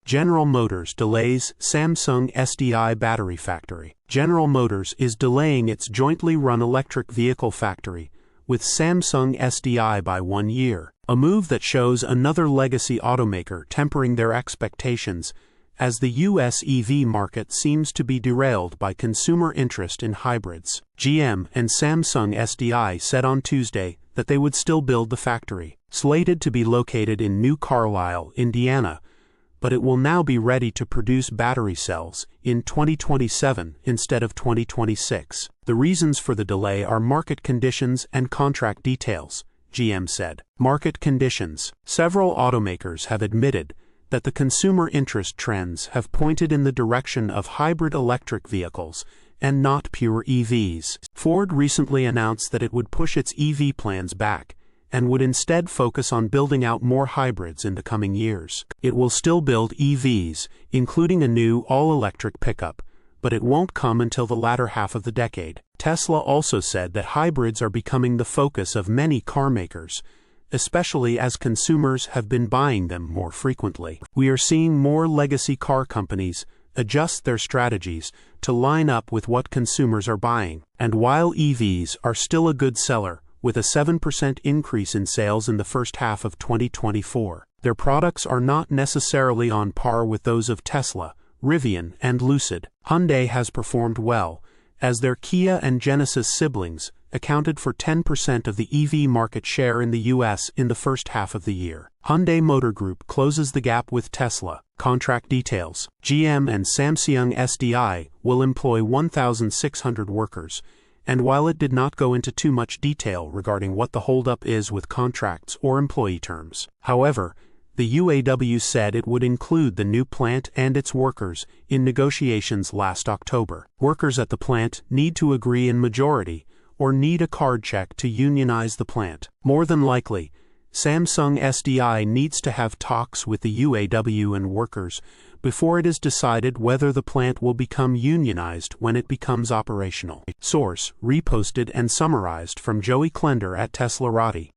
General Motors delays Samsung SDI battery factory. General Motors is delaying its jointly run electric vehicle factory with Samsung SDI by 1 year, a move that shows another legacy automaker tempering their expectations as the U.S. EV market seems to be derailed by consumer interest in hybrids. GM and Samsung SDI said on Tuesday that they would still build the factory, slated to be located in New Carlisle, Indiana, but it will now be ready to produce battery cells in 2027 instead of 2026. The reasons for the delay are market conditions and contract details, GM said. Market conditions. Several automakers have admitted that the consumer interest trends have pointed in the direction of hybrid electric vehicles and not pure EVs. Ford recently announced that it would push its EV plans back and would instead focus on building out more hybrids in the coming years. It will still build EVs, including a new all-electric pickup, but it won't come until the latter half of the decade. Tesla also said that hybrids are becoming the focus of many car makers, especially as consumers have been buying them more frequently. We are seeing more legacy car companies adjust their strategies to line up with what consumers are buying. And while EVs are still a good seller, with a 7% increase in sales in the first half of 2024, their products are not necessarily on par with those of Tesla, Rivian, and Lucid. Hyundai has performed well, as their Kia and Genesis siblings accounted for 10% of the EV market share in the U.S. in the first half of the year. Hyundai Motor Group closes the gap with Tesla. Contract details. GM and Samsung SDI will employ 1,600 workers, and while it did not go into too much detail regarding what the holdup is with contracts or employee terms, however, the UAW said it would include the new plant and its workers in negotiations last October. Workers at the plant need to agree in majority or need a card check to unionize the plant. More than likely, Samsung SDI needs to have talks with the UAW and workers before it is decided whether the plant will become unionized when it becomes operational. Source: reposted and summarized from Joey Klender at teslarati.